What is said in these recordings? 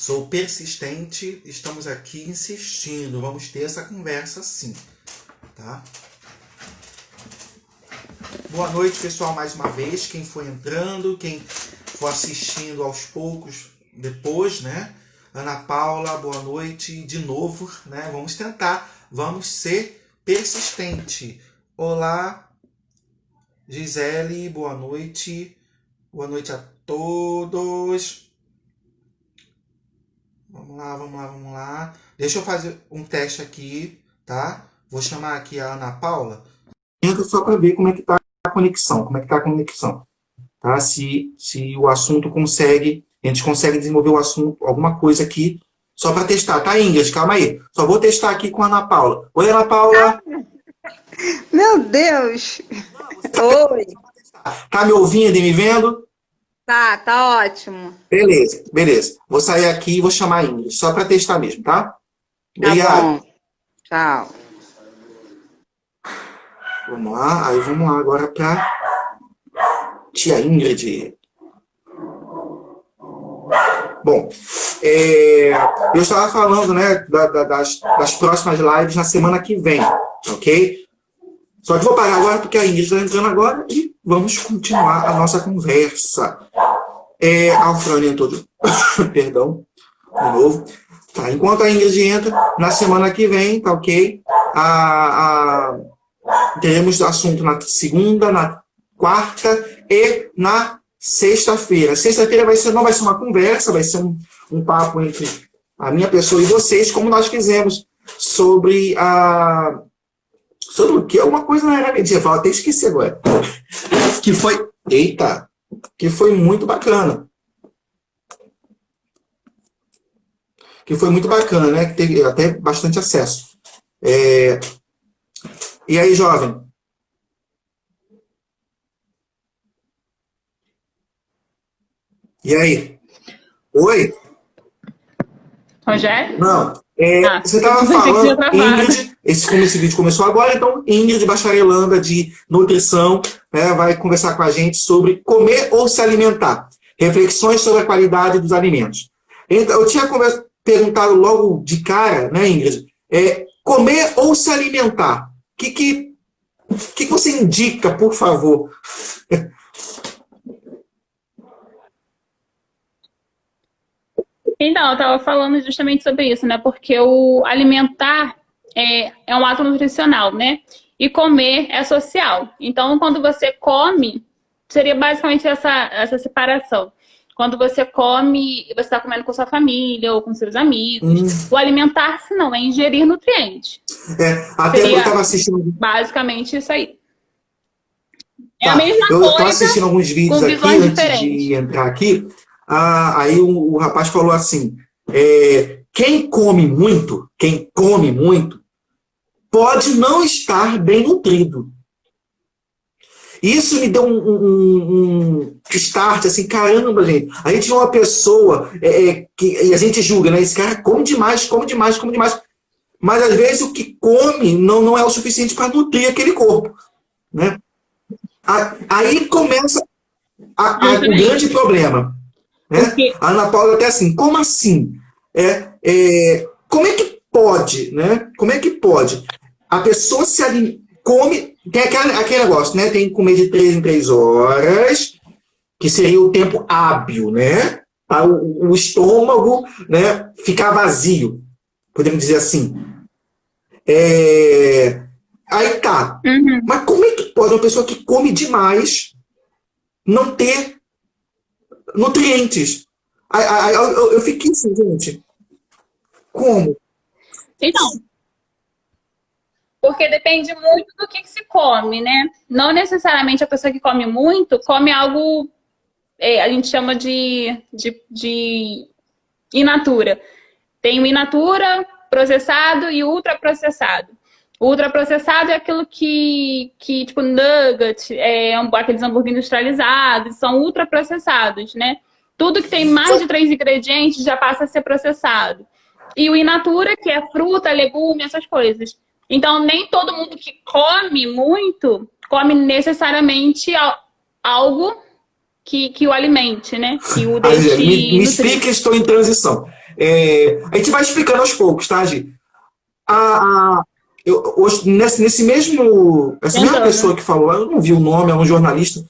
Sou persistente, estamos aqui insistindo. Vamos ter essa conversa sim, tá? Boa noite, pessoal, mais uma vez. Quem for entrando, quem for assistindo aos poucos depois, né? Ana Paula, boa noite de novo, né? Vamos tentar, vamos ser persistente. Olá, Gisele, boa noite. Boa noite a todos. Vamos lá, vamos lá, vamos lá. Deixa eu fazer um teste aqui, tá? Vou chamar aqui a Ana Paula. Entra só para ver como é que tá a conexão, tá? Se o assunto consegue, a gente consegue desenvolver o assunto, alguma coisa aqui, só para testar, tá, Ingrid? Calma aí. Só vou testar aqui com a Ana Paula. Oi, Ana Paula. Meu Deus! Oi! Tá me ouvindo e me vendo? Tá ótimo. Beleza, beleza. Vou sair aqui e vou chamar a Ingrid, só para testar mesmo, tá? Obrigado. Tá bom. Tchau. Vamos lá, aí vamos lá agora para tia Ingrid. Bom, eu estava falando, né, das próximas lives na semana que vem, ok? Só que vou parar agora porque a Ingrid está entrando agora e vamos continuar a nossa conversa. A Alfrânia entrou perdão, de novo. Tá, enquanto a Ingrid entra, na semana que vem, tá ok? Teremos assunto na segunda, na quarta e na sexta-feira. Sexta-feira não vai ser uma conversa, vai ser um papo entre a minha pessoa e vocês, como nós fizemos sobre o que? Alguma coisa na era medieval, até esqueci agora. Que foi muito bacana. Que foi muito bacana, né? Que teve até bastante acesso. E aí, jovem? E aí? Oi? Rogério? Não. Você estava falando, Ingrid, esse vídeo começou agora, então Ingrid Bacharelanda de Nutrição, né, vai conversar com a gente sobre comer ou se alimentar. Reflexões sobre a qualidade dos alimentos. Então, eu tinha perguntado logo de cara, né, Ingrid, comer ou se alimentar? O que você indica, por favor? Então, eu estava falando justamente sobre isso, né? Porque o alimentar é um ato nutricional, né? E comer é social. Então, quando você come, seria basicamente essa separação. Quando você come, você está comendo com sua família ou com seus amigos. O alimentar-se não, é ingerir nutrientes. Até eu estava assistindo... Basicamente isso aí. É a mesma coisa. Eu estou assistindo alguns vídeos aqui antes de entrar aqui. Aí o rapaz falou assim, quem come muito, pode não estar bem nutrido. Isso me deu um start, assim, caramba, gente. A gente é uma pessoa que a gente julga, né? Esse cara come demais. Mas, às vezes, o que come não é o suficiente para nutrir aquele corpo, né? Aí começa o grande problema. Né? A Ana Paula até assim, como assim? Como é que pode, né? Como é que pode? A pessoa come, tem aquele negócio, né? Tem que comer de 3 em 3 horas, que seria o tempo hábil, né? Para o estômago, né, ficar vazio, podemos dizer assim. Aí tá. Mas como é que pode uma pessoa que come demais não ter nutrientes? Eu fiquei assim, gente. Como? Então, porque depende muito do que se come, né? Não necessariamente a pessoa que come muito come algo, a gente chama de in natura. Tem o in natura, processado e ultraprocessado. O ultraprocessado é aquilo que tipo, nugget, aqueles hambúrguer industrializados, são ultraprocessados, né? Tudo que tem mais de 3 ingredientes já passa a ser processado. E o in natura, que é fruta, legume, essas coisas. Então, nem todo mundo que come muito, come necessariamente algo que o alimente, né? Que o deixe me explica, estou em transição. A gente vai explicando aos poucos, tá, Gi? Nesse mesmo... Essa mesma pessoa que falou, eu não vi o nome, é um jornalista,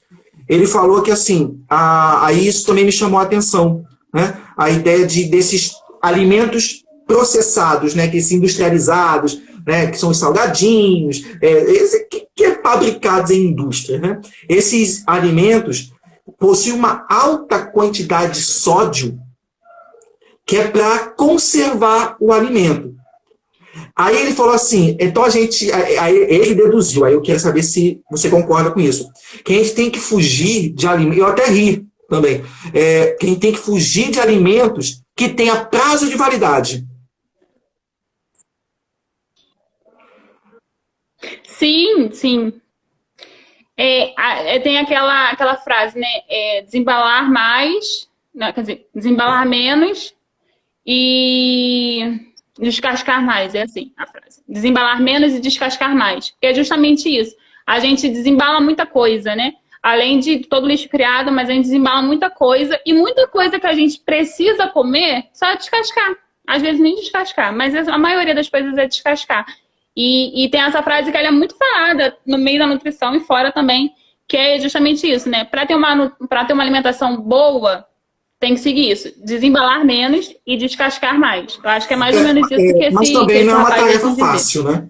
ele falou que, assim, aí isso também me chamou a atenção, né? A ideia desses alimentos processados, né? Que são industrializados, né? Que são os salgadinhos, que é fabricados em indústria, né? Esses alimentos possuem uma alta quantidade de sódio, que é para conservar o alimento. Aí ele falou assim, então aí ele deduziu, aí eu quero saber se você concorda com isso, que a gente tem que fugir de alimentos, eu até ri também, que a gente tem que fugir de alimentos que tenha prazo de validade. Sim, sim. Tem aquela frase, né? Desembalar mais, não, quer dizer, desembalar menos e descascar mais, é assim a frase. Desembalar menos e descascar mais. Que é justamente isso. A gente desembala muita coisa, né? Além de todo lixo criado, mas a gente desembala muita coisa. E muita coisa que a gente precisa comer, só descascar. Às vezes nem descascar, mas a maioria das coisas é descascar. E tem essa frase que ela é muito falada no meio da nutrição e fora também, que é justamente isso, né? Para ter uma alimentação boa, tem que seguir isso. Desembalar menos e descascar mais. Eu acho que é mais ou menos isso que esse... Mas também não é uma tarefa dizer, fácil, né?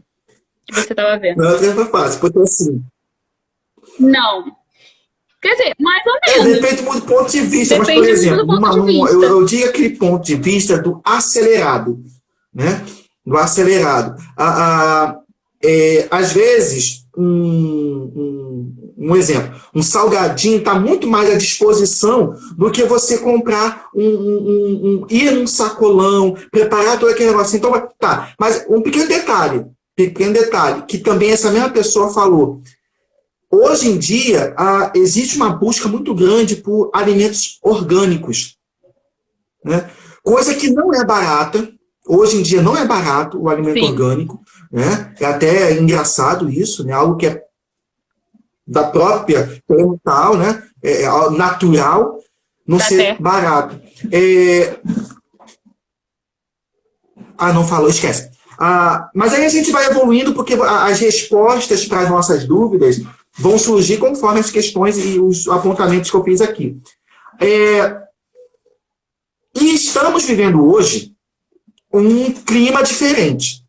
que você estava vendo. Não é uma tarefa fácil, porque assim... Não. Quer dizer, mais ou menos. Depende muito do ponto de vista, Depende mas, por exemplo, muito do ponto de vista. eu digo aquele ponto de vista do acelerado, né? Do acelerado. Às vezes, um exemplo, um salgadinho está muito mais à disposição do que você comprar ir num sacolão, preparar todo aquele negócio. Então, tá, mas um pequeno detalhe, que também essa mesma pessoa falou. Hoje em dia, existe uma busca muito grande por alimentos orgânicos, né? Coisa que não é barata. Hoje em dia não é barato o alimento orgânico, né? É até engraçado isso, né? Algo que é da própria plantal, né? É natural, não ser barato. Não falou, esquece. Mas aí a gente vai evoluindo porque as respostas para as nossas dúvidas vão surgir conforme as questões e os apontamentos que eu fiz aqui. E estamos vivendo hoje um clima diferente.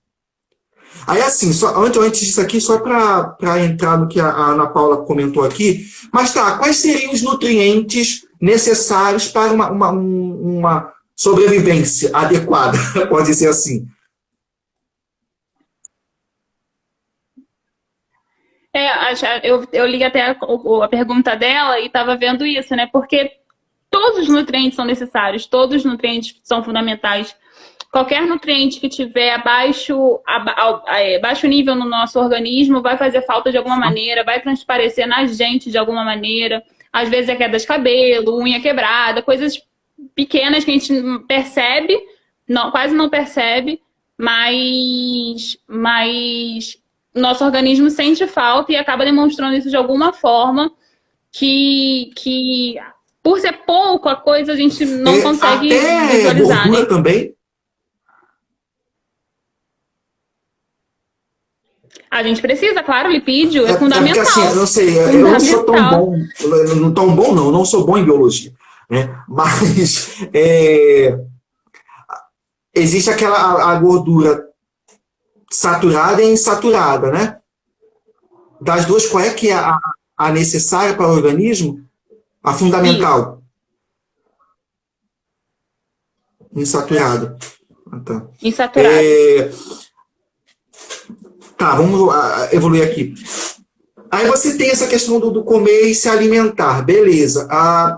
Aí, assim, antes disso aqui, só para entrar no que a Ana Paula comentou aqui, mas quais seriam os nutrientes necessários para uma sobrevivência adequada, pode ser assim? Eu li até a pergunta dela e estava vendo isso, né? Porque todos os nutrientes são necessários, todos os nutrientes são fundamentais. Qualquer nutriente que tiver baixo nível no nosso organismo vai fazer falta de alguma maneira, vai transparecer na gente de alguma maneira. Às vezes é queda de cabelo, unha quebrada, coisas pequenas que a gente percebe, quase não percebe, mas nosso organismo sente falta e acaba demonstrando isso de alguma forma que por ser pouco a coisa a gente não consegue visualizar, gordura, né? Também? A gente precisa, claro, lipídio é fundamental. Porque, assim, eu não sei, eu não sou tão bom, eu não sou bom em biologia, né? Mas existe a gordura saturada e insaturada, né? Das duas, qual é que é a necessária para o organismo? A fundamental? Insaturada. Tá. Insaturada. Vamos evoluir aqui. Aí você tem essa questão do comer e se alimentar. Beleza.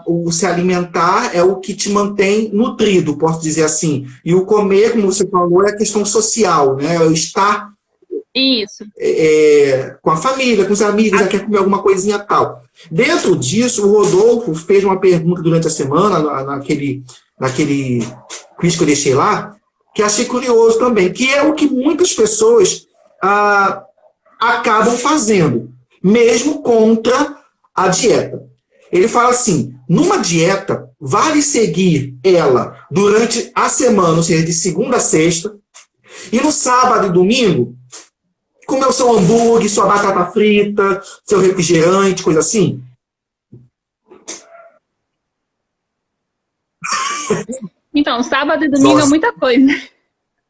O se alimentar é o que te mantém nutrido, posso dizer assim. E o comer, como você falou, é a questão social, né? É o estar com a família, com os amigos, já quer comer alguma coisinha tal. Dentro disso, o Rodolfo fez uma pergunta durante a semana, naquele quiz que eu deixei lá, que achei curioso também, que é o que muitas pessoas acabam fazendo, mesmo contra a dieta. Ele fala assim, numa dieta, vale seguir ela durante a semana, ou seja, de segunda a sexta, e no sábado e domingo, comer o seu hambúrguer, sua batata frita, seu refrigerante, coisa assim? Então, sábado e domingo é Nossa. muita coisa.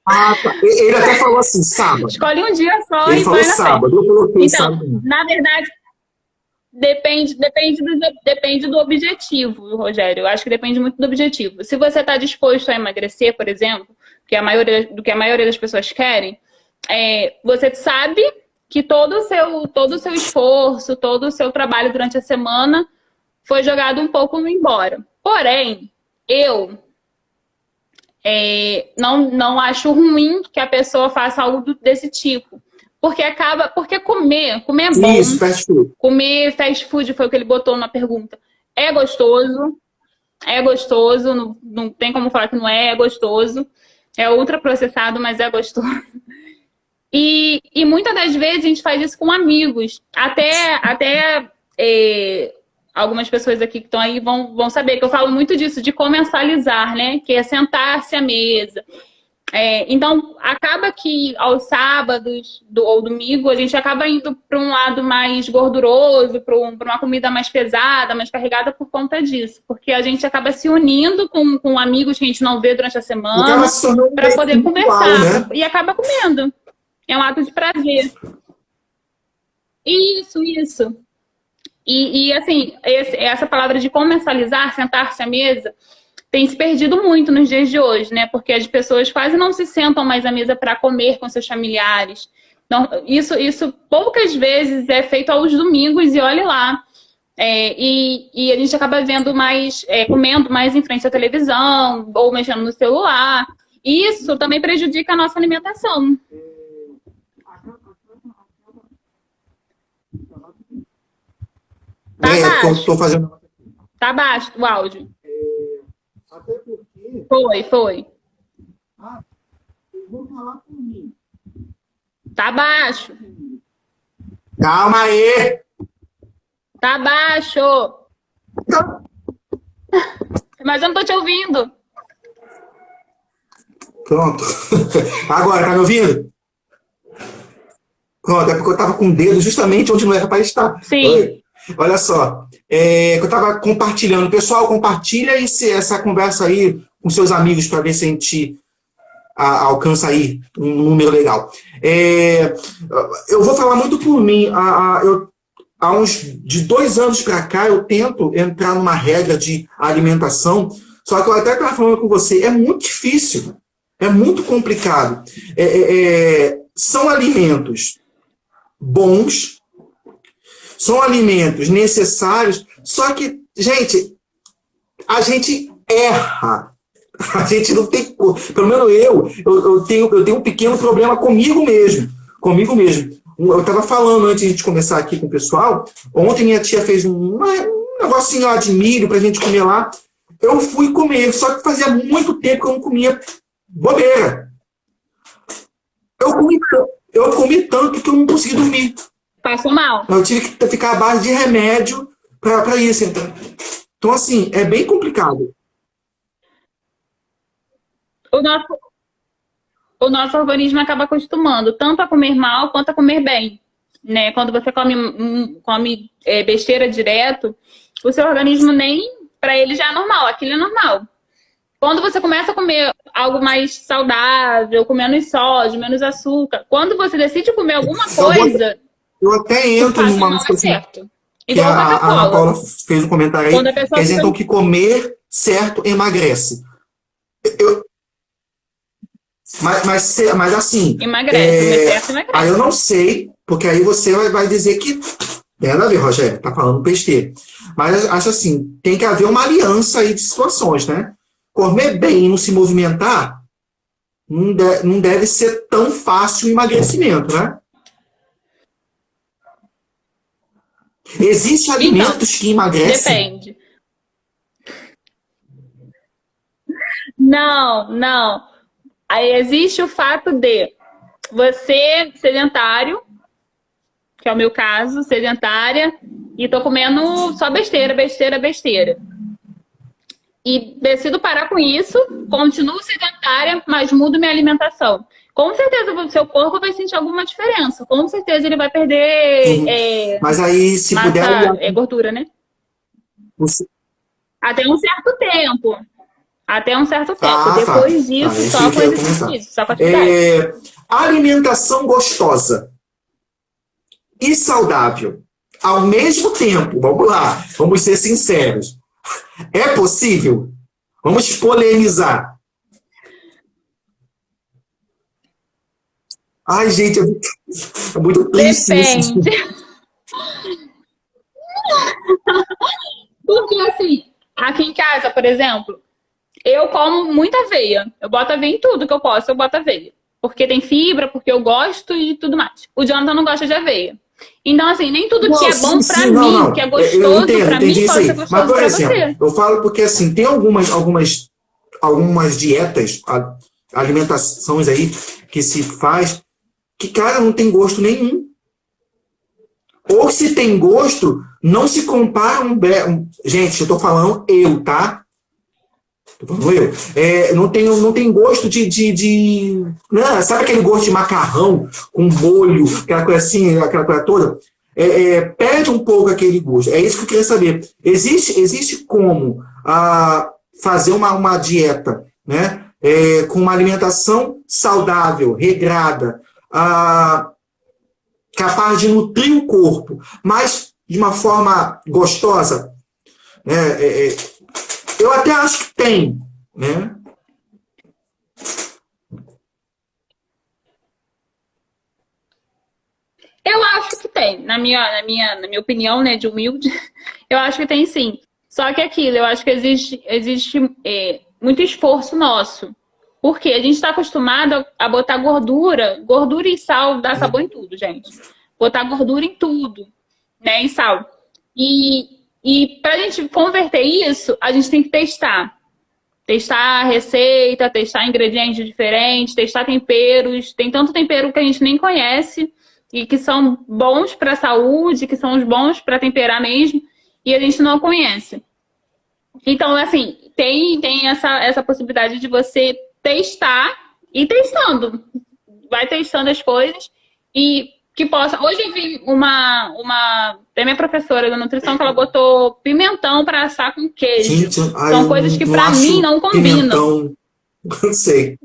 Ah, tá. Ele até falou assim, sábado. Escolhe um dia só Ele e falou vai na frente. sábado, eu coloquei Então, sábado. na verdade, depende do objetivo, Rogério. Eu acho que depende muito do objetivo. Se você está disposto a emagrecer, por exemplo, do que a maioria das pessoas querem, você sabe que todo o seu esforço, todo o seu trabalho durante a semana foi jogado um pouco embora. Porém, eu não acho ruim que a pessoa faça algo desse tipo. Porque comer é bom. Isso, fast food. Comer fast food foi o que ele botou na pergunta. É gostoso, não tem como falar que não é gostoso. É ultraprocessado, mas é gostoso. E muitas das vezes a gente faz isso com amigos. Até algumas pessoas aqui que estão aí vão saber que eu falo muito disso, de comensalizar, né? Que é sentar-se à mesa. Então, acaba que aos sábados ou domingo a gente acaba indo para um lado mais gorduroso, para uma comida mais pesada, mais carregada por conta disso. Porque a gente acaba se unindo com amigos que a gente não vê durante a semana para poder conversar. Né? E acaba comendo. É um ato de prazer. Isso. E assim, essa palavra de comensalizar, sentar-se à mesa, tem se perdido muito nos dias de hoje, né? Porque as pessoas quase não se sentam mais à mesa para comer com seus familiares. Então, isso poucas vezes é feito aos domingos e olhe lá. E a gente acaba vendo mais, comendo mais em frente à televisão ou mexendo no celular. Isso também prejudica a nossa alimentação. Tá baixo. Tô fazendo... Tá baixo o áudio. Até porque... Foi. Eu vou falar por mim. Tá baixo. Calma aí. Tá baixo. Mas eu não tô te ouvindo. Pronto. Agora, tá me ouvindo? Pronto, é porque eu tava com o dedo justamente onde não era para estar. Sim. Olha só, eu estava compartilhando. Pessoal, compartilha essa conversa aí com seus amigos para ver se a gente alcança aí um número legal. Eu vou falar muito por mim. Há uns de 2 anos para cá, eu tento entrar numa regra de alimentação, só que eu até estava falando com você, é muito difícil, é muito complicado. São alimentos bons, são alimentos necessários, só que, gente, a gente erra. A gente não tem... Pelo menos eu tenho um pequeno problema comigo mesmo. Eu estava falando antes de a gente começar aqui com o pessoal, ontem minha tia fez um negocinho lá de milho pra gente comer lá. Eu fui comer, só que fazia muito tempo que eu não comia bobeira. Eu comi tanto que eu não consegui dormir. Passou mal. Eu tive que ficar à base de remédio para isso. Então, assim, é bem complicado. O nosso organismo acaba acostumando tanto a comer mal quanto a comer bem. Né? Quando você come besteira direto, o seu organismo para ele já é normal, aquilo é normal. Quando você começa a comer algo mais saudável, com menos sódio, menos açúcar, quando você decide comer alguma coisa... Eu até entro numa situação que a Ana Paula fez um comentário aí, quer dizer, então, que comer certo emagrece. Mas assim... Emagrece. Aí eu não sei, porque aí você vai dizer que... Nada a ver, Rogério, tá falando besteira. Mas acho assim, tem que haver uma aliança aí de situações, né? Comer bem e não se movimentar não deve ser tão fácil o emagrecimento, né? Existem alimentos que emagrecem? Depende. Não. Aí existe o fato de você, sedentário, que é o meu caso, sedentária, e tô comendo só besteira. e decido parar com isso, continuo sedentária, mas mudo minha alimentação. Com certeza o seu corpo vai sentir alguma diferença. Com certeza ele vai perder Mas aí, se massa, puder... gordura, né? Você... Até um certo tempo. Até um certo tempo. Ah, Depois tá. disso, Tá, só isso que eu com ia comentar. exercício, só com atividade. Alimentação gostosa e saudável ao mesmo tempo. Vamos lá, vamos ser sinceros. É possível? Vamos polemizar. Ai, gente, é muito triste isso. Depende. Porque, assim, aqui em casa, por exemplo, eu como muita aveia. Eu boto aveia em tudo que eu posso, eu boto aveia. Porque tem fibra, porque eu gosto e tudo mais. O Jonathan não gosta de aveia. Então, assim, nem tudo que é bom pra mim, que é gostoso pra mim, pode ser gostoso mas, por pra exemplo, você. eu falo porque, assim, tem algumas dietas, alimentações aí que se faz que, cara, não tem gosto nenhum. Ou se tem gosto, não se compara gente, eu tô falando eu, tá? Tô falando eu. Não tem gosto não, sabe aquele gosto de macarrão com molho, aquela coisa assim, aquela coisa toda? Perde um pouco aquele gosto. É isso que eu queria saber. Existe como fazer uma dieta, né? Com uma alimentação saudável, regrada, capaz de nutrir o corpo, mas de uma forma gostosa, né? Eu até acho que tem, né? Eu acho que tem, na minha opinião, né, de humilde, eu acho que tem sim. Só que aquilo, eu acho que existe muito esforço nosso. Porque a gente está acostumado a botar gordura e sal, dá sabor em tudo, gente. Botar gordura em tudo, né, em sal. E para a gente converter isso, a gente tem que testar. Testar a receita, testar ingredientes diferentes, testar temperos. Tem tanto tempero que a gente nem conhece e que são bons para a saúde, que são os bons para temperar mesmo, e a gente não conhece. Então, assim, tem essa possibilidade de você testar e testando. Vai testando as coisas e que possa... Hoje eu vi da minha professora da nutrição que ela botou pimentão para assar com queijo. Gente, São coisas que para mim não combinam. Pimentão, não sei.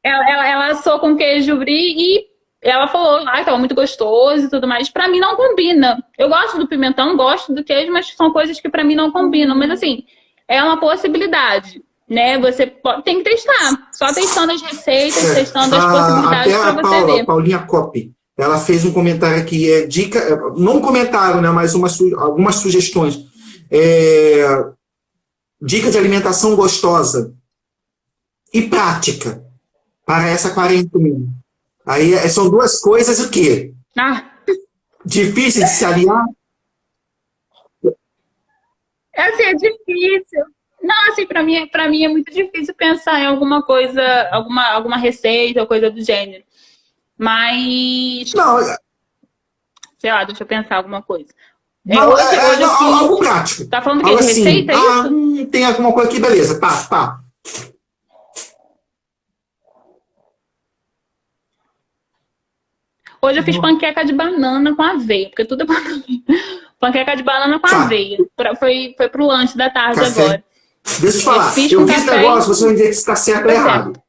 Ela assou com queijo brie e ela falou, tava muito gostoso e tudo mais. Pra mim não combina. Eu gosto do pimentão, gosto do queijo, mas são coisas que pra mim não combinam. Mas assim, é uma possibilidade, né? Você tem que testar. Só testando as receitas, testando as possibilidades pra você ver. A Paulinha Coppi, ela fez um comentário aqui, dica, não um comentário, né, mas algumas sugestões. Dica de alimentação gostosa e prática para essa quarentena. Aí são duas coisas o quê? Difícil de se aliar? Assim, é difícil. Não, assim, pra mim é muito difícil pensar em alguma coisa, alguma receita ou coisa do gênero. Mas... Não, sei lá, deixa eu pensar alguma coisa. hoje algo prático. Tá falando que de receita, é isso? Tem alguma coisa aqui, beleza. Tá. Hoje eu fiz panqueca de banana com aveia, porque tudo é banana. Panqueca de banana com aveia. Foi pro lanche da tarde agora. Deixa eu te falar. Eu fiz negócio, você vai dizer que está certo ou errado.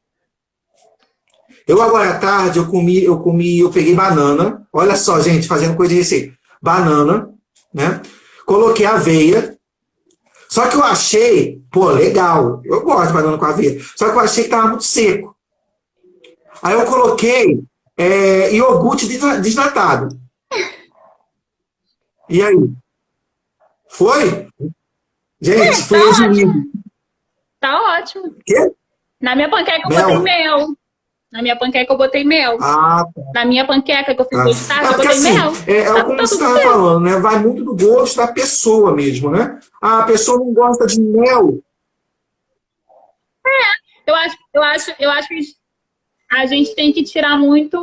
Eu agora à tarde, eu peguei banana. Olha só, gente, fazendo coisa de receita. Banana, né? Coloquei aveia. Só que eu achei, legal. Eu gosto de banana com aveia. Só que eu achei que estava muito seco. Aí eu coloquei iogurte desnatado. E aí? Foi? Gente, foi resumido. Tá ótimo. Quê? Na minha panqueca eu botei mel. Na minha panqueca eu botei mel. Tá. Na minha panqueca que eu fiz hoje de tarde, eu botei assim, mel. Como você estava falando, né? Vai muito do gosto da pessoa mesmo, né? A pessoa não gosta de mel. Eu acho que a gente tem que tirar muito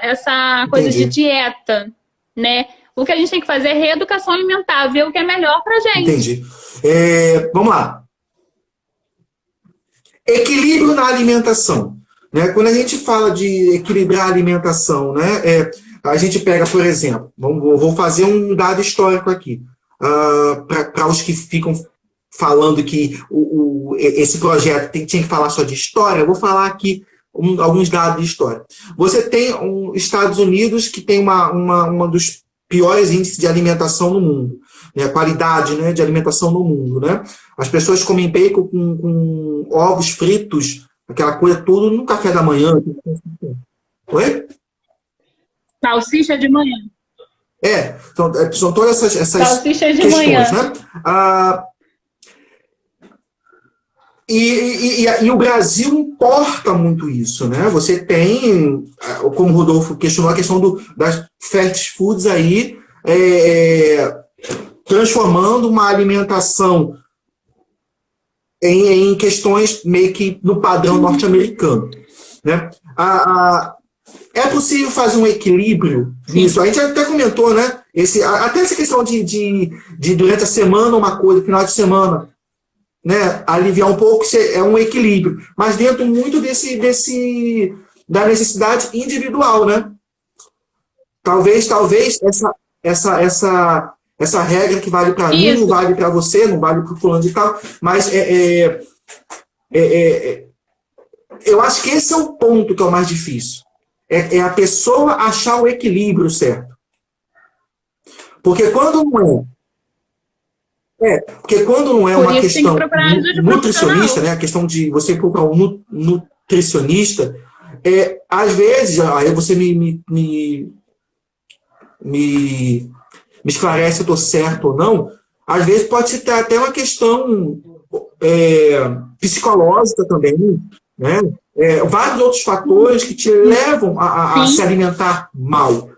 essa coisa de dieta, né? O que a gente tem que fazer é reeducação alimentar, ver o que é melhor pra gente. Entendi. Vamos lá. Equilíbrio na alimentação. Né? Quando a gente fala de equilibrar a alimentação, né? A gente pega, por exemplo, vou fazer um dado histórico aqui, para os que ficam falando que esse projeto tinha que falar só de história, eu vou falar aqui alguns dados de história. Você tem Estados Unidos, que tem uma dos piores índices de alimentação no mundo, né? Qualidade, né, de alimentação no mundo. Né? As pessoas comem bacon com ovos fritos, aquela coisa tudo no café da manhã. Oi? Salsicha de manhã. São todas essas Salsicha de questões, manhã. né? E o Brasil importa muito isso, né? Você tem, como o Rodolfo questionou, a questão das fast foods aí, transformando uma alimentação em questões meio que no padrão norte-americano, né? É possível fazer um equilíbrio nisso? A gente até comentou, né? Até essa questão de durante a semana uma coisa, final de semana, né? Aliviar um pouco, é um equilíbrio. Mas dentro muito da necessidade individual, né? Talvez essa regra que vale para mim não vale para você, não vale para o fulano de tal, mas eu acho que esse é o ponto que é o mais difícil. É a pessoa achar o equilíbrio certo. Porque quando não é uma questão nutricionista, né, a questão de você procurar um nutricionista, às vezes, aí você me esclarece se eu estou certo ou não, às vezes pode ser até uma questão psicológica também, né? Vários outros fatores que te levam a se alimentar mal,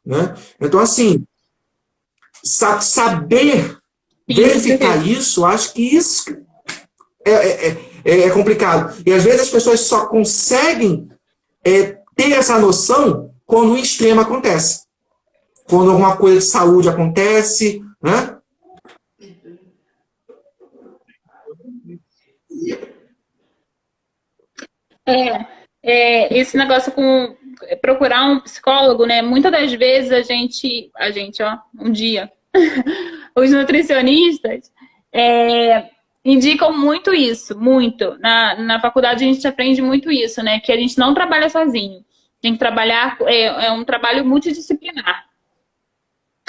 né? Então, assim, saber verificar isso, acho que isso é complicado. E às vezes as pessoas só conseguem ter essa noção quando o extremo acontece. Quando alguma coisa de saúde acontece, né? Esse negócio com procurar um psicólogo, né? Muitas das vezes a gente, um dia, os nutricionistas indicam muito isso, muito. Na faculdade a gente aprende muito isso, né? Que a gente não trabalha sozinho. Tem que trabalhar, é um trabalho multidisciplinar.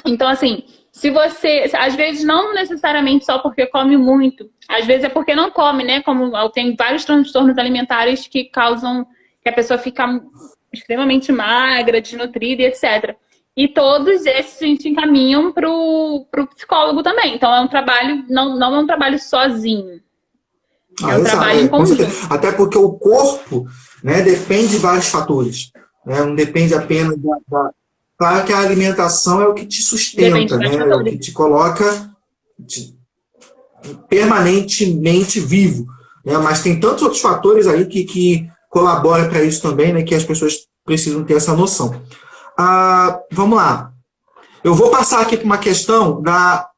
Então, assim, se você, às vezes não necessariamente só porque come muito, às vezes é porque não come, né? Como tem vários transtornos alimentares que causam que a pessoa fica extremamente magra, desnutrida e etc. E todos esses a gente encaminham pro psicólogo também. Então é um trabalho, não é um trabalho sozinho. É um trabalho em conjunto. Até porque o corpo, né, depende de vários fatores. Né? Não depende apenas da. Claro que a alimentação é o que te sustenta, né? É o que te coloca permanentemente vivo. Né? Mas tem tantos outros fatores aí que colaboram para isso também, né? Que as pessoas precisam ter essa noção. Vamos lá. Eu vou passar aqui para uma questão da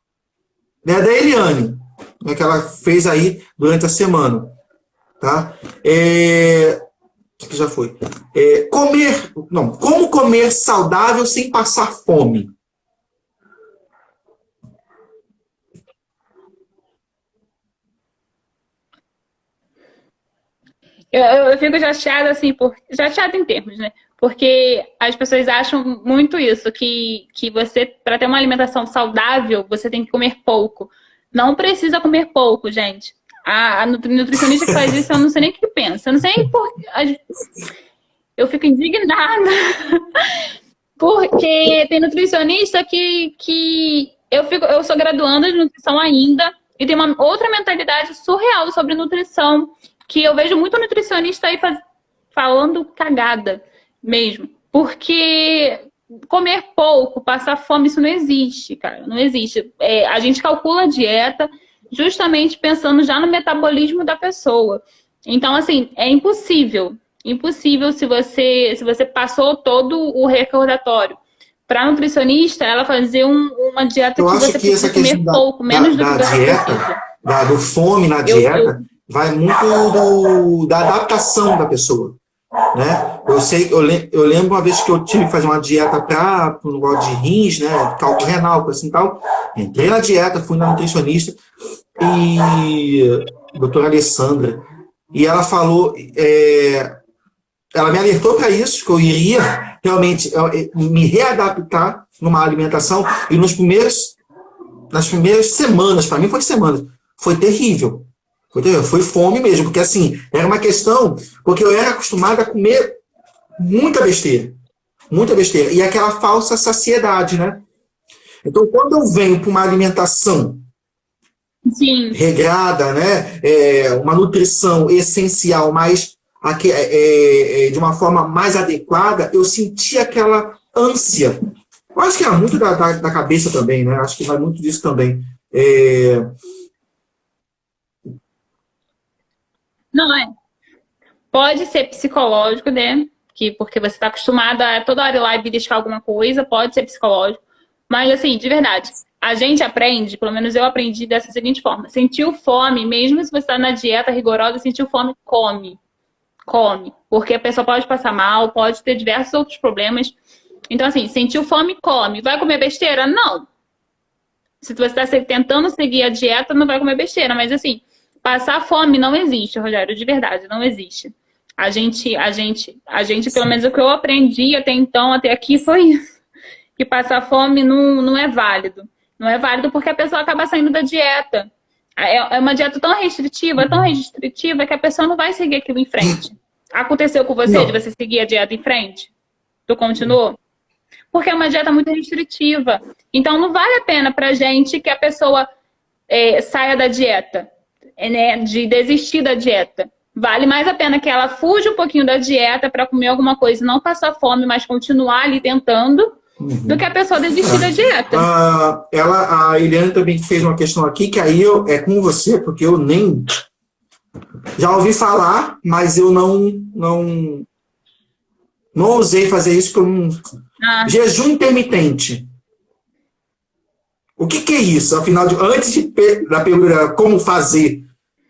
Eliane, né, que ela fez aí durante a semana. Tá? Que já foi. Como comer saudável sem passar fome? Eu fico chateada, assim, chateada em termos, né? Porque as pessoas acham muito isso, que você, para ter uma alimentação saudável, você tem que comer pouco. Não precisa comer pouco, gente. A nutricionista que faz isso, eu não sei nem o que pensa. Eu não sei por... Eu fico indignada. Porque tem nutricionista que eu sou graduanda de nutrição ainda e tem uma outra mentalidade surreal sobre nutrição, que eu vejo muito nutricionista aí falando cagada mesmo. Porque comer pouco, passar fome, isso não existe, cara. Não existe. A gente calcula a dieta justamente pensando já no metabolismo da pessoa. Então, assim, é impossível. Impossível se você passou todo o recordatório Para nutricionista, ela fazer uma dieta Eu que acho você que precisa essa comer questão pouco, menos do que da você dieta, precisa. do fome na Eu, dieta, vai muito da adaptação da pessoa, né? Eu lembro uma vez que eu tive que fazer uma dieta para um negócio de rins, né? Cálculo renal, coisa assim e tal. Entrei na dieta, fui na nutricionista e doutora Alessandra, e ela falou, ela me alertou para isso, que eu iria realmente me readaptar numa alimentação, e nas primeiras semanas, para mim foi semanas, foi terrível. Foi fome mesmo, porque assim, era uma questão, porque eu era acostumado a comer muita besteira, e aquela falsa saciedade, né? Então, quando eu venho para uma alimentação sim, regrada, né, uma nutrição essencial, mas de uma forma mais adequada, eu senti aquela ânsia. Eu acho que é muito da cabeça também, né? Acho que vai muito disso também. não é. Pode ser psicológico, né? Porque você está acostumada a toda hora ir lá e beliscar alguma coisa, pode ser psicológico. Mas, assim, de verdade, a gente aprende, pelo menos eu aprendi dessa seguinte forma: sentiu fome, mesmo se você está na dieta rigorosa, sentiu fome, come. Come. Porque a pessoa pode passar mal, pode ter diversos outros problemas. Então, assim, sentiu fome, come. Vai comer besteira? Não. Se você está tentando seguir a dieta, não vai comer besteira. Mas, assim, passar fome não existe, Rogério, de verdade, não existe. Pelo menos o que eu aprendi até então, até aqui, foi isso. Que passar fome não é válido. Não é válido porque a pessoa acaba saindo da dieta. É uma dieta tão restritiva, que a pessoa não vai seguir aquilo em frente. Aconteceu com você de Não. você seguir a dieta em frente? Tu continuou? Porque é uma dieta muito restritiva. Então não vale a pena pra gente que a pessoa saia da dieta, né? De desistir da dieta. Vale mais a pena que ela fuja um pouquinho da dieta para comer alguma coisa e não passar fome, mas continuar ali tentando, do que a pessoa desistir da dieta. A Eliane também fez uma questão aqui, que aí é com você, porque eu nem... Já ouvi falar, mas eu não ousei fazer isso por um... Jejum intermitente. O que é isso? Afinal, da pergunta como fazer,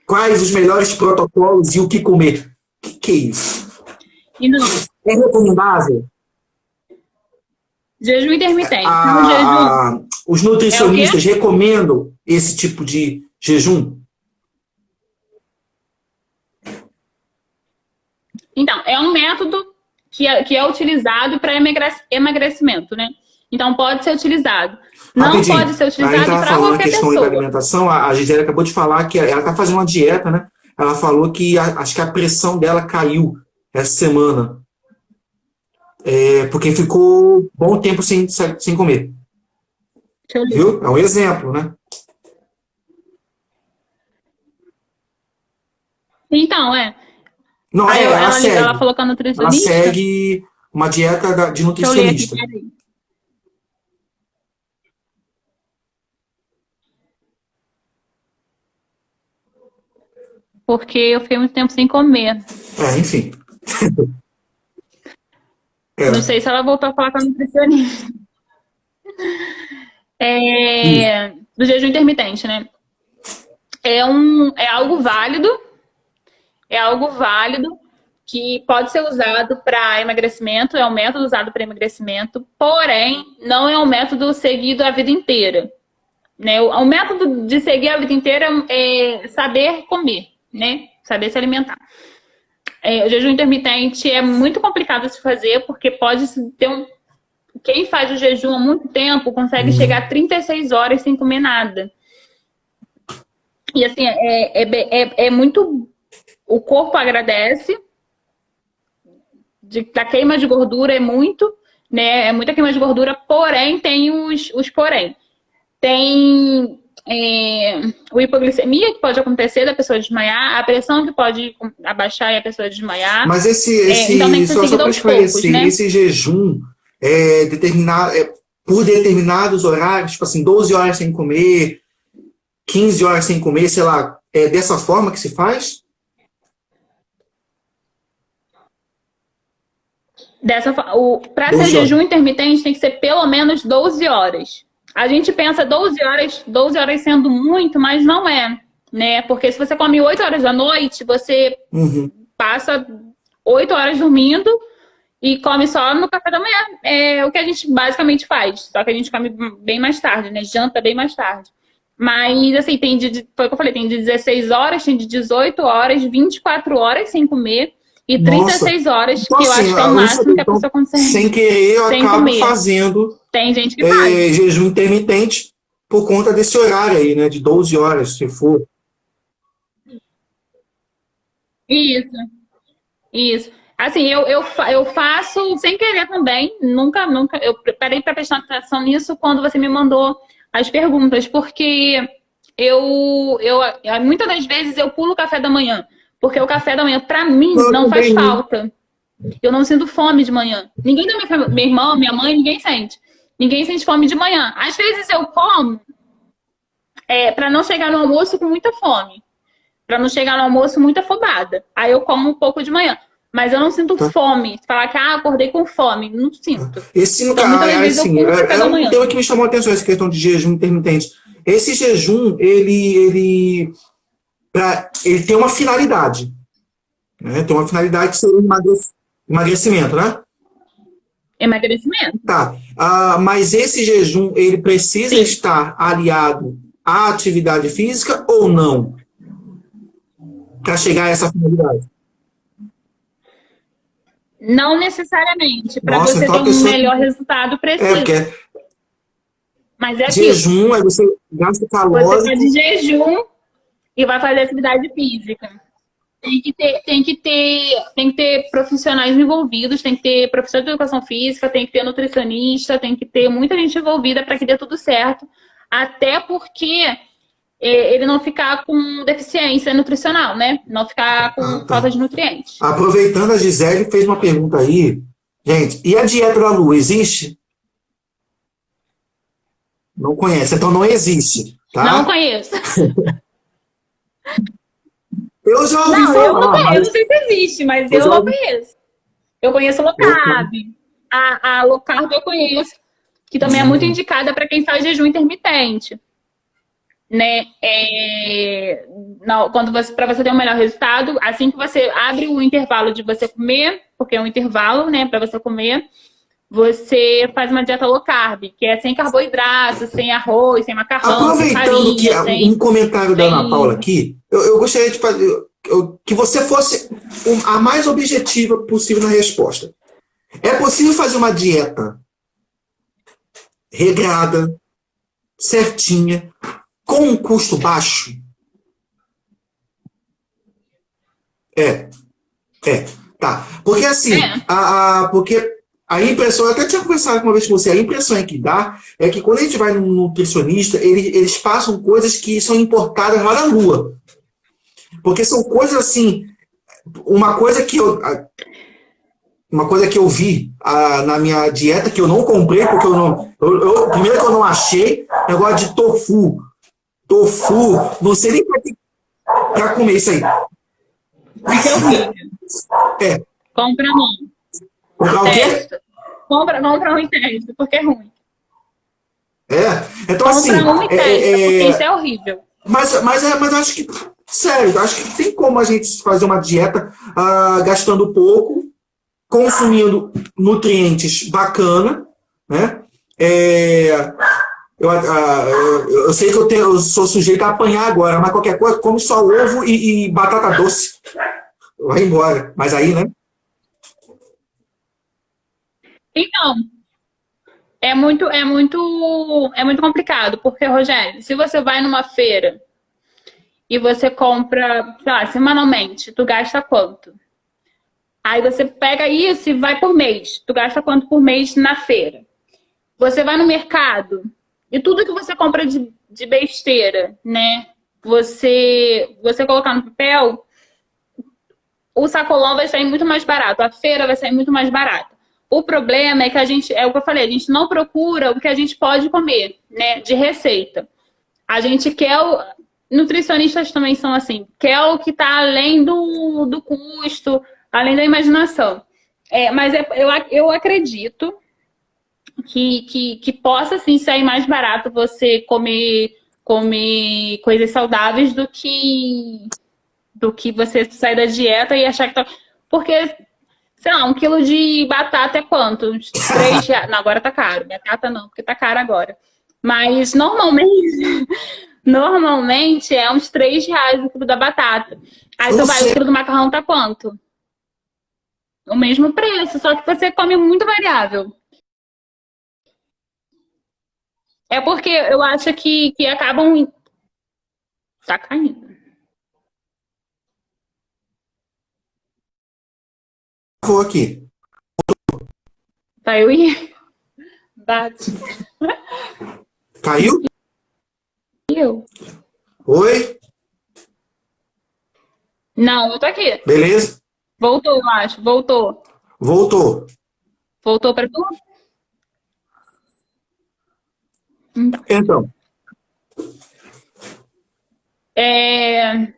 quais os melhores protocolos e o que comer? O que é isso? E não, É recomendável? jejum intermitente. Jejum Os nutricionistas recomendam esse tipo de jejum? Então, é um método que é utilizado para emagrecimento, né? Então, pode ser utilizado. Não Rapidinho. pode ser A gente utilizado estava para falando a qualquer questão aí da pessoa. alimentação. A Gisele acabou de falar que ela está fazendo uma dieta, né? Ela falou que acho que a pressão dela caiu essa semana. Porque ficou bom tempo sem comer. Viu? É um exemplo, né? Então, Não, aí ela segue. ela falou com a Ela nutricionista. segue uma dieta de Deixa eu ler aqui, nutricionista. peraí. Porque eu fiquei muito tempo sem comer. Enfim. Não sei se ela voltou a falar com a nutricionista. Do jejum intermitente, né? É algo válido. É algo válido que pode ser usado para emagrecimento. É um método usado para emagrecimento. Porém, não é um método seguido a vida inteira. Né? O método de seguir a vida inteira é saber comer, né? Saber se alimentar. O jejum intermitente é muito complicado de se fazer, porque pode ter quem faz o jejum há muito tempo consegue chegar a 36 horas sem comer nada. E assim, é muito... O corpo agradece, da queima de gordura é muito, né? É muita queima de gordura, porém tem os porém. Tem o hipoglicemia que pode acontecer da pessoa desmaiar, a pressão que pode abaixar e a pessoa desmaiar. Mas então tem que ser só seguido para aos esclarecer, poucos, né? esse jejum por determinados horários, tipo assim, 12 horas sem comer, 15 horas sem comer, sei lá, é dessa forma que se faz? Para ser 12 horas. jejum intermitente tem que ser pelo menos 12 horas. A gente pensa 12 horas sendo muito, mas não é, né? Porque se você come 8 horas da noite, você passa 8 horas dormindo e come só no café da manhã. É o que a gente basicamente faz. Só que a gente come bem mais tarde, né? Janta bem mais tarde. Mas, assim, foi o que eu falei, tem de 16 horas, tem de 18 horas, 24 horas sem comer e 36 horas, Então, que eu assim, acho que é o máximo que a pessoa consegue. sem querer, eu sem acabo comer. fazendo Tem gente que faz. jejum intermitente por conta desse horário aí, né? De 12 horas, se for. Isso, isso. Assim, eu faço sem querer também. Nunca. Eu parei para prestar atenção nisso quando você me mandou as perguntas, porque muitas das vezes eu pulo o café da manhã, porque o café da manhã, para mim, não faz falta. Eu não sinto fome de manhã. Ninguém da minha família, meu irmão, minha mãe, ninguém sente. Ninguém sente fome de manhã. Às vezes eu como para não chegar no almoço com muita fome. Para não chegar no almoço muito afobada. Aí eu como um pouco de manhã. Mas eu não sinto fome. Falar que acordei com fome. Não sinto. Esse, no Então, caso, muitas vezes eu assim, pulo o café da um manhã. tema que me chamou a atenção, essa questão de jejum intermitente. Esse jejum, ele tem uma finalidade. Né? Tem uma finalidade que seria emagrecimento, né? Emagrecimento. Tá. Mas esse jejum, ele precisa estar aliado à atividade física ou não? Para chegar a essa finalidade? Não necessariamente. Para Nossa, você então ter a um pessoa- melhor resultado, precisa. Porque Mas é aquilo. jejum, aí você gasta Você calórico. tá de jejum e vai fazer atividade física. Tem que ter profissionais envolvidos, tem que ter professor de educação física, tem que ter nutricionista, tem que ter muita gente envolvida para que dê tudo certo. Até porque ele não ficar com deficiência nutricional, né? Não ficar com falta de nutrientes. Aproveitando, a Gisele fez uma pergunta aí. Gente, e a dieta da Lu existe? Não conhece, então não existe, tá? Não conheço. Eu já ouvi Não, eu não falar, conheço. Eu não sei se existe, mas Eu eu já não ouvi- conheço. Eu conheço low carb. A low carb eu conheço, que também é muito indicada para quem faz jejum intermitente. Né? Para você ter um melhor resultado, assim que você abre o intervalo de você comer, porque é um intervalo, né, para você comer, você faz uma dieta low carb, que é sem carboidratos, sem arroz, sem macarrão, sem aproveitando que farinha, um comentário da Ana Paula aqui, eu gostaria de fazer que você fosse a mais objetiva possível na resposta. É possível fazer uma dieta regrada, certinha, com um custo baixo? Tá. Porque assim, porque a impressão, eu até tinha conversado uma vez com você, a impressão que dá é que quando a gente vai num nutricionista, eles passam coisas que são importadas lá da Lua. Porque são coisas assim, uma coisa que eu vi na minha dieta, que eu não comprei, porque primeiro que eu não achei, negócio de tofu, não sei nem pra comer isso aí. Isso é horrível. Compra não. Comprar o quê? Testa. Compra um e testa, porque é ruim. Então assim... Compra um e testa, porque isso é horrível. Mas acho que, sério, acho que tem como a gente fazer uma dieta gastando pouco, consumindo nutrientes bacana, né? Eu sei que eu sou sujeito a apanhar agora, mas qualquer coisa, come só ovo e batata doce. Vai embora. Mas aí, né? Então, é muito complicado, porque, Rogério, se você vai numa feira e você compra, sei lá, semanalmente, tu gasta quanto? Aí você pega isso e vai por mês. Tu gasta quanto por mês na feira? Você vai no mercado e tudo que você compra de besteira, né? Você colocar no papel, o sacolão vai sair muito mais barato, a feira vai sair muito mais barata. O problema é que é o que eu falei, a gente não procura o que a gente pode comer, né? De receita. A gente quer nutricionistas também são assim, quer o que está além do custo, além da imaginação. Eu acredito que possa sim sair mais barato você comer coisas saudáveis do que você sair da dieta e achar que tá. Porque, sei lá, 1 quilo de batata é quanto? Uns 3 reais. Não, agora tá caro. Batata não, porque tá caro agora. Mas normalmente é uns 3 reais o quilo da batata. Aí Eu você vai, o sei. quilo do macarrão tá quanto? O mesmo preço, só que você come muito variável. É porque eu acho que acabam. Tá caindo. Vou aqui. Tá, eu ia. Bate. Caiu? E eu. Oi? Não, eu tô aqui. Beleza? Voltou, eu acho. Voltou. Voltou. Voltou pra tu? Então. Então, É...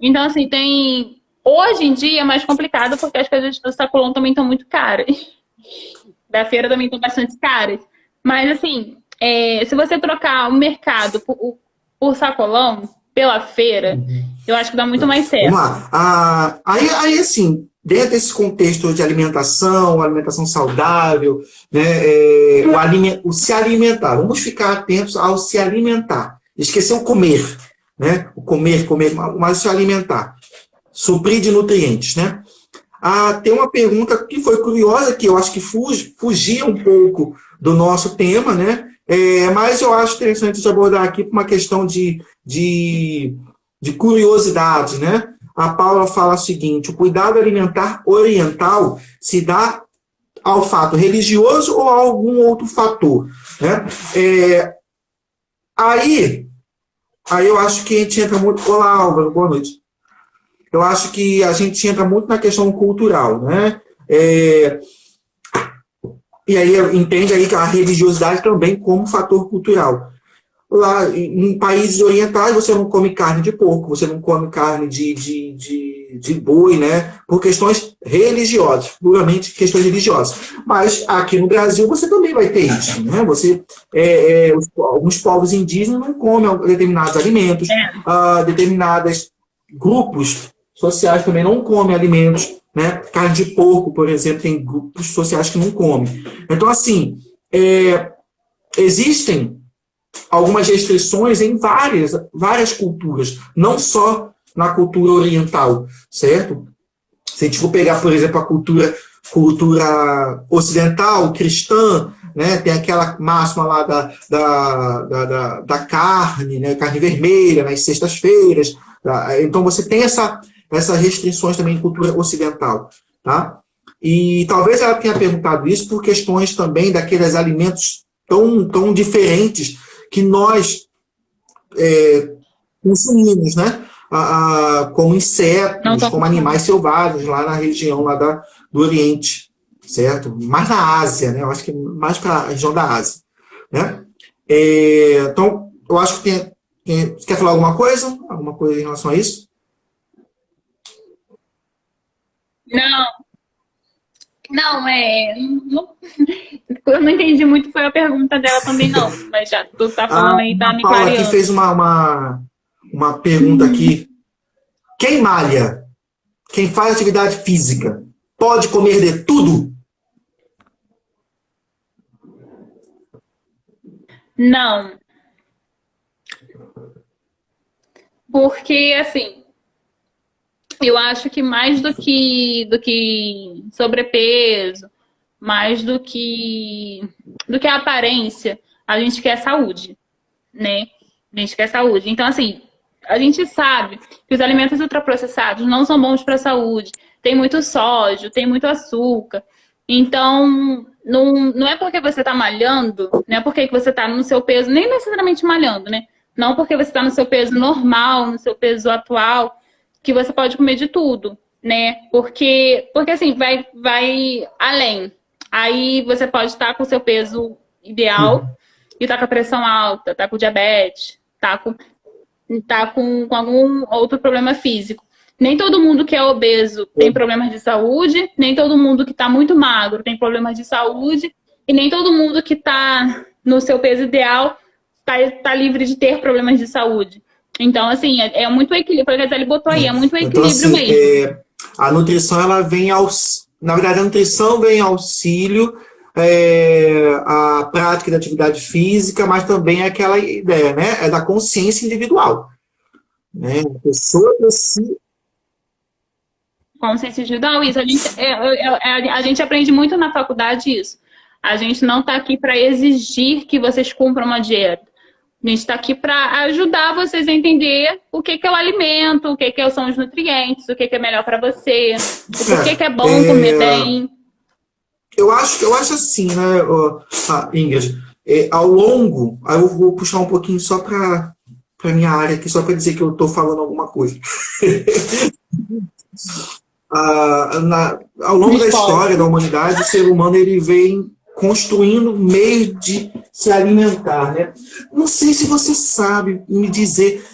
Então, assim, tem. Hoje em dia é mais complicado porque as coisas do sacolão também estão muito caras. Da feira também estão bastante caras. Mas, assim, se você trocar o mercado por sacolão, pela feira, eu acho que dá muito mais vamos certo. lá. Aí, assim, dentro desse contexto de alimentação saudável, né, o se alimentar, vamos ficar atentos ao se alimentar. Esquecer o comer, né? O comer, mas se alimentar. Suprir de nutrientes, né? Tem uma pergunta que foi curiosa, que eu acho que fugia um pouco do nosso tema, né? Mas eu acho interessante de abordar aqui por uma questão de curiosidade, né? A Paula fala o seguinte: o cuidado alimentar oriental se dá ao fato religioso ou a algum outro fator, né? Aí eu acho que a gente entra muito. Olá, Álvaro, boa noite. Eu acho que a gente entra muito na questão cultural, né? E aí entende aí que a religiosidade também como fator cultural. Lá em países orientais você não come carne de porco, você não come carne de boi, né? Por questões religiosas, puramente questões religiosas. Mas aqui no Brasil você também vai ter isso, né? Alguns povos indígenas não comem determinados alimentos, determinados grupos sociais também não comem alimentos, né? Carne de porco, por exemplo, tem grupos sociais que não comem. Então, assim, existem algumas restrições em várias culturas, não só na cultura oriental, certo? Se a gente for pegar, por exemplo, a cultura ocidental, cristã, né, tem aquela máxima lá da carne, né, carne vermelha, nas sextas-feiras. Então, você tem essas restrições também em cultura ocidental. Tá? E talvez ela tenha perguntado isso por questões também daqueles alimentos tão diferentes que nós consumimos, né? Como insetos, como animais selvagens, lá na região lá do Oriente, certo? Mais na Ásia, né? Eu acho que mais para a região da Ásia, né? Então, eu acho que você quer falar alguma coisa? Alguma coisa em relação a isso? Não, eu não entendi muito, foi a pergunta dela também, não. Mas já tu tá falando aí, tá A me Paula aqui clareando. fez uma pergunta aqui. Quem malha? Quem faz atividade física? Pode comer de tudo? Não, porque assim, eu acho que mais do que sobrepeso, mais do que a aparência, a gente quer saúde, né? A gente quer saúde. Então, assim, a gente sabe que os alimentos ultraprocessados não são bons para a saúde. Tem muito sódio, tem muito açúcar. Então, não é porque você está malhando, não é porque você está no seu peso, nem necessariamente malhando, né? Não porque você está no seu peso normal, no seu peso atual, que você pode comer de tudo, né? Porque assim, vai além. Aí você pode estar com o seu peso ideal e tá com a pressão alta, tá com diabetes, tá com algum outro problema físico. Nem todo mundo que é obeso tem problemas de saúde, nem todo mundo que está muito magro tem problemas de saúde, e nem todo mundo que está no seu peso ideal tá livre de ter problemas de saúde. Então, assim, é muito equilíbrio. Foi o que a Gisele botou aí, é muito equilíbrio então, assim, mesmo. A nutrição, ela vem na verdade, a nutrição vem auxílio a prática da atividade física, mas também aquela ideia, né? É da consciência individual. Né? A pessoa precisa... Consciência individual, isso. A gente aprende muito na faculdade isso. A gente não está aqui para exigir que vocês cumpram uma dieta. A gente está aqui para ajudar vocês a entender o que é o alimento, o que são os nutrientes, o que é melhor para você, o porquê que é bom comer bem. Eu acho assim, né, Ingrid, ao longo, aí eu vou puxar um pouquinho só para minha área aqui, só para dizer que eu estou falando alguma coisa. Ao longo da história da humanidade, o ser humano ele vem construindo meios de se alimentar, né? Não sei se você sabe me dizer,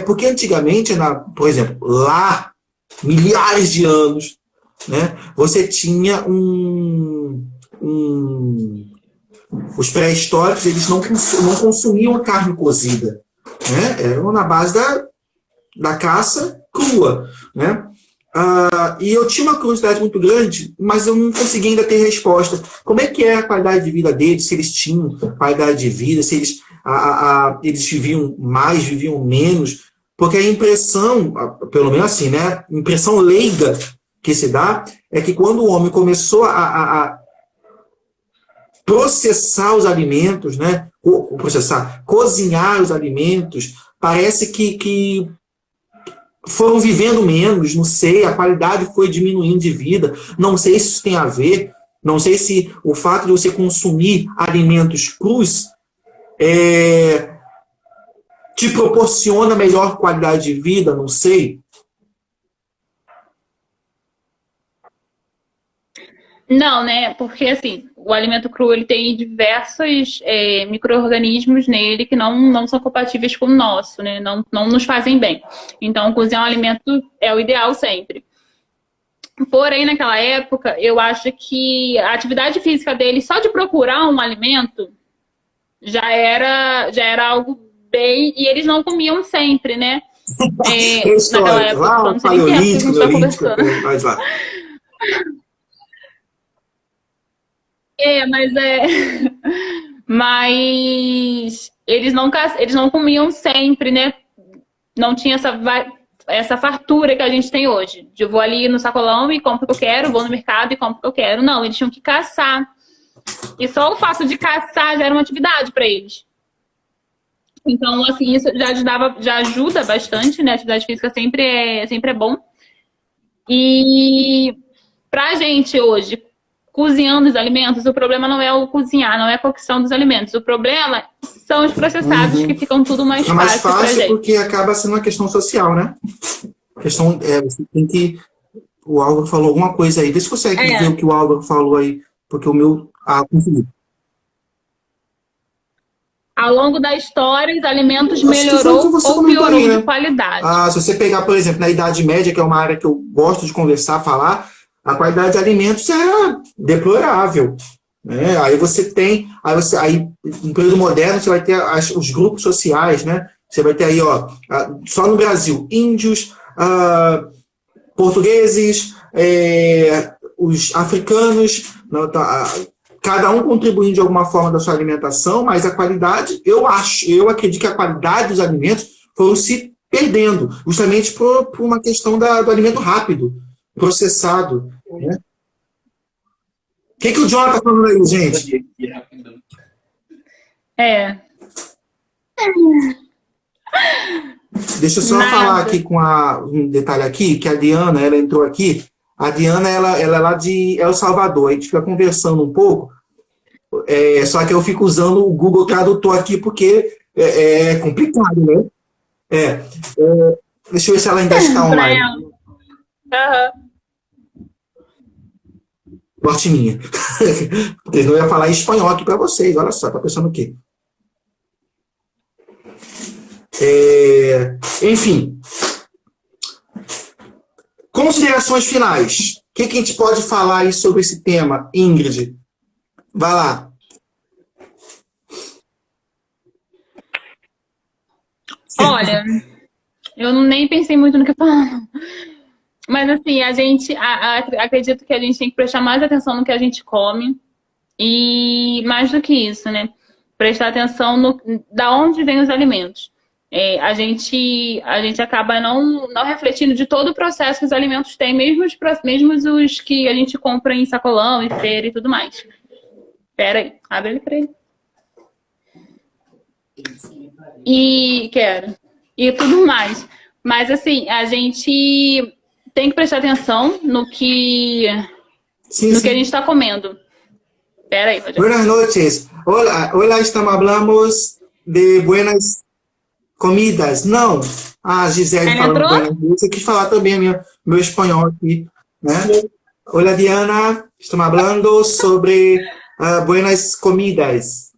porque antigamente, por exemplo, lá, milhares de anos, né, você tinha os pré-históricos, eles não consumiam a carne cozida, né? Eram na base da caça crua, né? E eu tinha uma curiosidade muito grande, mas eu não consegui ainda ter resposta. Como é que é a qualidade de vida deles, se eles tinham qualidade de vida, se eles viviam mais, viviam menos, porque a impressão, pelo menos assim, né, impressão leiga que se dá, é que quando o homem começou a processar os alimentos, né, cozinhar os alimentos, parece que foram vivendo menos, não sei, a qualidade foi diminuindo de vida, não sei se isso tem a ver, não sei se o fato de você consumir alimentos crus te proporciona melhor qualidade de vida, não sei. Não, né? Porque, assim, o alimento cru, ele tem diversos micro-organismos nele que não são compatíveis com o nosso, né? Não nos fazem bem. Então, cozinhar um alimento é o ideal sempre. Porém, naquela época, eu acho que a atividade física dele, só de procurar um alimento, já era algo bem... E eles não comiam sempre, né? Naquela época, lá, não sei nem que época a gente tá conversando. Mas lá. Mas eles não comiam sempre, né? Não tinha essa fartura que a gente tem hoje. Eu vou ali no sacolão e compro o que eu quero, vou no mercado e compro o que eu quero. Não, eles tinham que caçar. E só o fato de caçar já era uma atividade para eles. Então, assim, isso já ajuda bastante, né? A atividade física sempre é bom. E pra gente hoje, cozinhando os alimentos, o problema não é o cozinhar, não é a cocção dos alimentos. O problema são os processados, que ficam tudo mais fácil. É mais pra fácil gente. porque acaba sendo uma questão social, né? Questão, você tem que... O Álvaro falou alguma coisa aí. Vê se consegue ver o que o Álvaro falou aí, porque o meu... consegui. Ao longo da história, os alimentos melhorou ou piorou aí, né? De qualidade. Se você pegar, por exemplo, na Idade Média, que é uma área que eu gosto de conversar, falar, a qualidade de alimentos era deplorável. Né? Aí você tem... Aí, no período moderno, você vai ter os grupos sociais, né? Você vai ter aí, ó, só no Brasil, índios, portugueses, os africanos... Cada um contribuindo de alguma forma da sua alimentação, mas a qualidade, eu acredito que a qualidade dos alimentos foram se perdendo, justamente por uma questão do alimento rápido, processado. Né? O que o John está falando aí, gente? Deixa eu só falar aqui com um detalhe aqui, que a Diana, ela entrou aqui. A Diana, ela é lá de El Salvador. A gente fica conversando um pouco, só que eu fico usando o Google Tradutor aqui, porque é complicado, né? Deixa eu ver se ela ainda está online. Sorte minha. Porque eu ia falar em espanhol aqui para vocês. Olha só, tá pensando o quê? Enfim. Considerações finais. O que a gente pode falar aí sobre esse tema, Ingrid? Vai lá. Olha, eu nem pensei muito no que falar. Mas assim, a gente acredito que a gente tem que prestar mais atenção no que a gente come. E mais do que isso, né? Prestar atenção da onde vêm os alimentos. A gente acaba não refletindo de todo o processo que os alimentos têm, mesmo os que a gente compra em sacolão, em feira e tudo mais. Pera aí, abre ele pra ele. E quero. E tudo mais. Mas assim, a gente tem que prestar atenção no que a gente está comendo. Espera aí, Rogério. Buenas noches. Hola, hablamos de buenas comidas. Não. A Gisele falando buenas noches. Eu quis falar também meu espanhol aqui, né? Hola, Diana. Estamos falando sobre buenas comidas.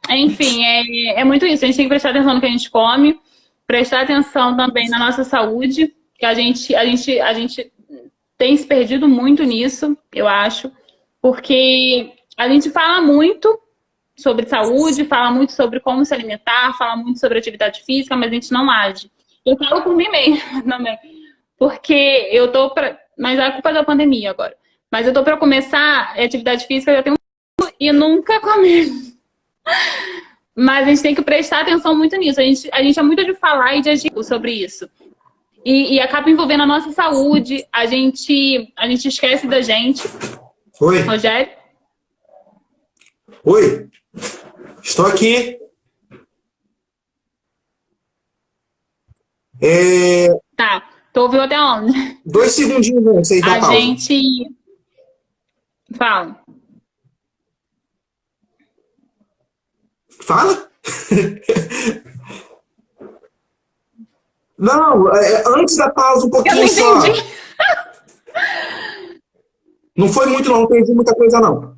Enfim, é muito isso. A gente tem que prestar atenção no que a gente come, prestar atenção também na nossa saúde, que a gente tem se perdido muito nisso, eu acho, porque a gente fala muito sobre saúde, fala muito sobre como se alimentar, fala muito sobre atividade física, mas a gente não age. Eu falo por mim mesma também, porque mas é culpa da pandemia agora. Mas eu tô para começar a atividade física, eu já tenho e nunca comi. Mas a gente tem que prestar atenção muito nisso. A gente é muito de falar e de agir sobre isso. E acaba envolvendo a nossa saúde. A gente esquece da gente. Oi. Rogério? Oi. Estou aqui. Tá. Tu ouviu até onde? 2 segundinhos antes aí da pausa. A gente... Fala. Fala? Não, antes da pausa um pouquinho só. Não foi muito não perdi muita coisa não.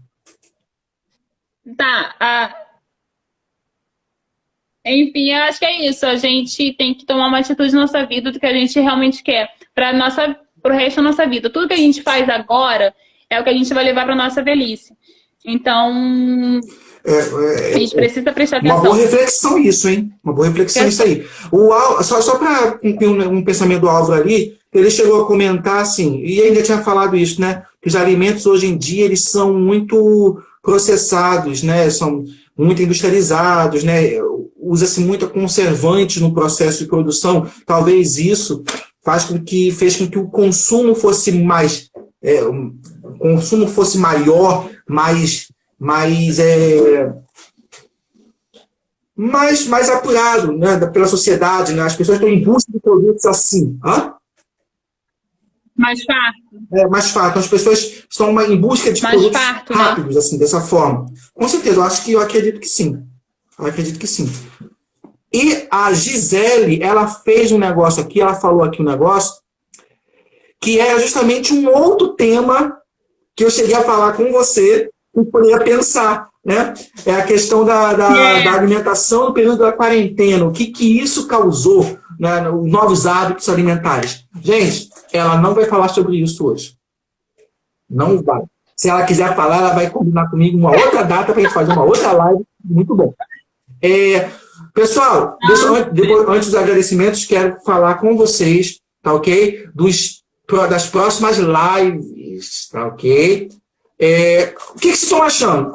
Tá. Enfim, eu acho que é isso. A gente tem que tomar uma atitude na nossa vida do que a gente realmente quer pro resto da nossa vida. Tudo que a gente faz agora é o que a gente vai levar pra nossa velhice. Então... a gente precisa prestar atenção. Uma boa reflexão isso, hein? Uma boa reflexão isso aí. Só para cumprir um pensamento do Álvaro ali, ele chegou a comentar assim, e ainda tinha falado isso, né? Que os alimentos hoje em dia, eles são muito processados, né? São muito industrializados, né? Usa-se muito conservante no processo de produção. Talvez isso fez com que o consumo fosse mais... o consumo fosse maior, mais apurado, né, pela sociedade, né? As pessoas estão em busca de produtos assim. Mais fácil. Mais fácil. As pessoas estão em busca de produtos rápidos, assim, dessa forma. Com certeza, eu acredito que sim. Eu acredito que sim. E a Gisele, ela fez um negócio aqui, ela falou aqui um negócio, que é justamente um outro tema que eu cheguei a falar com você, que poderia pensar, né? É a questão da alimentação no período da quarentena. O que isso causou, né, os novos hábitos alimentares. Gente, ela não vai falar sobre isso hoje. Não vai. Se ela quiser falar, ela vai combinar comigo uma outra data para a gente fazer uma outra live. Muito bom. Pessoal, antes dos agradecimentos, quero falar com vocês, tá ok? Das próximas lives, tá ok? O que vocês estão achando?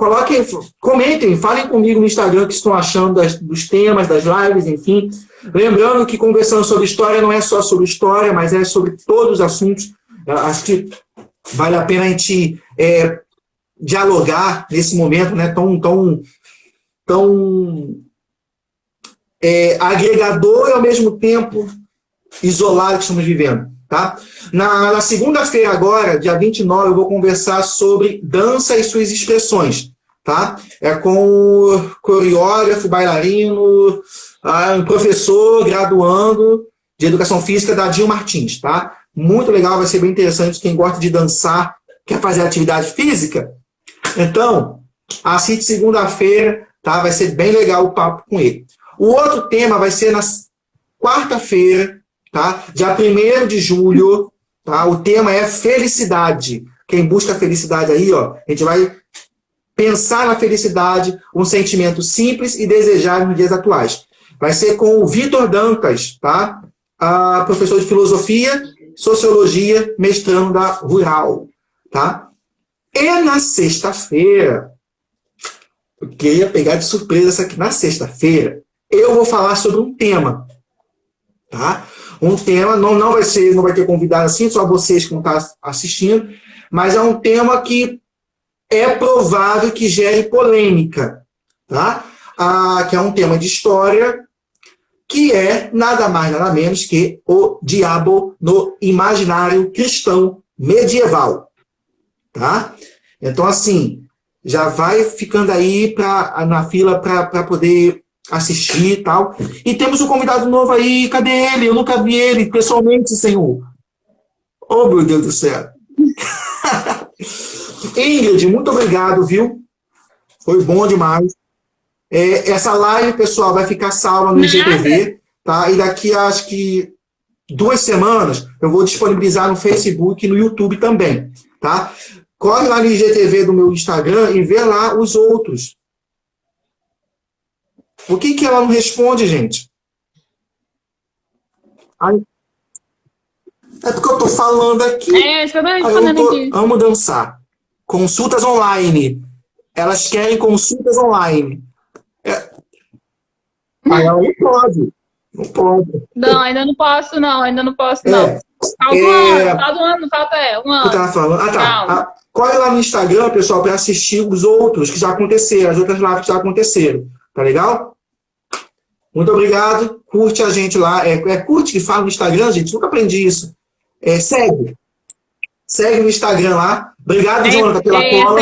Comentem, falem comigo no Instagram o que estão achando dos temas, das lives, enfim. Lembrando que conversando sobre história não é só sobre história, mas é sobre todos os assuntos. Acho que vale a pena a gente dialogar nesse momento, né, tão agregador e ao mesmo tempo isolado que estamos vivendo. Tá? Na segunda-feira agora, dia 29, eu vou conversar sobre dança e suas expressões. Tá? Com o coreógrafo, bailarino, um professor graduando de Educação Física, Dadinho Martins. Tá? Muito legal, vai ser bem interessante. Quem gosta de dançar, quer fazer atividade física? Então, assiste segunda-feira, tá? Vai ser bem legal o papo com ele. O outro tema vai ser na quarta-feira, tá? Dia 1º de julho, tá? O tema é felicidade. Quem busca felicidade aí, ó, a gente vai pensar na felicidade, um sentimento simples e desejável nos dias atuais. Vai ser com o Vitor Dantas, tá? Professor de filosofia, sociologia, mestrando da Rural, tá? E na sexta-feira, eu queria pegar de surpresa essa aqui, na sexta-feira, eu vou falar sobre um tema, tá? Um tema, não vai ter convidado assim, só vocês que estão assistindo, mas é um tema que é provável que gere polêmica, tá? Que é um tema de história, que é nada mais, nada menos que o diabo no imaginário cristão medieval, tá? Então, assim, já vai ficando aí na fila para poder assistir e tal. E temos um convidado novo aí, cadê ele? Eu nunca vi ele pessoalmente, Senhor. Oh, meu Deus do céu. Ingrid, muito obrigado, viu? Foi bom demais. Essa live, pessoal, vai ficar salva no IGTV, tá? E daqui a, acho que 2 semanas, eu vou disponibilizar no Facebook e no YouTube também, tá? Corre lá no IGTV do meu Instagram e vê lá os outros. Por que ela não responde, gente? É porque eu tô falando aqui. Isso eu tô respondendo aqui. Amo dançar. Consultas online. Elas querem consultas online. Aí ela não pode. Não pode. Não, ainda não posso, não. Falta um ano, falta um ano. Eu tava falando. Tá. Corre lá no Instagram, pessoal, para assistir os outros que já aconteceram, as outras lives que já aconteceram. Tá legal? Muito obrigado. Curte a gente lá. Curte que fala no Instagram, gente. Nunca aprendi isso. Segue. Segue no Instagram lá. Obrigado, Jonathan, pela cola.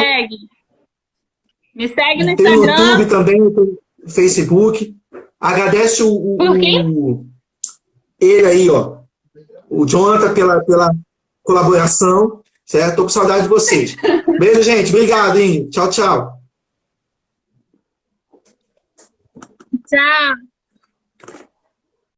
Me segue no Tem no Instagram. YouTube também, no Facebook. Agradece ele aí, ó. O Jonathan pela colaboração. Certo? Tô com saudade de vocês. Beijo, gente. Obrigado, hein? Tchau, tchau. Tchau.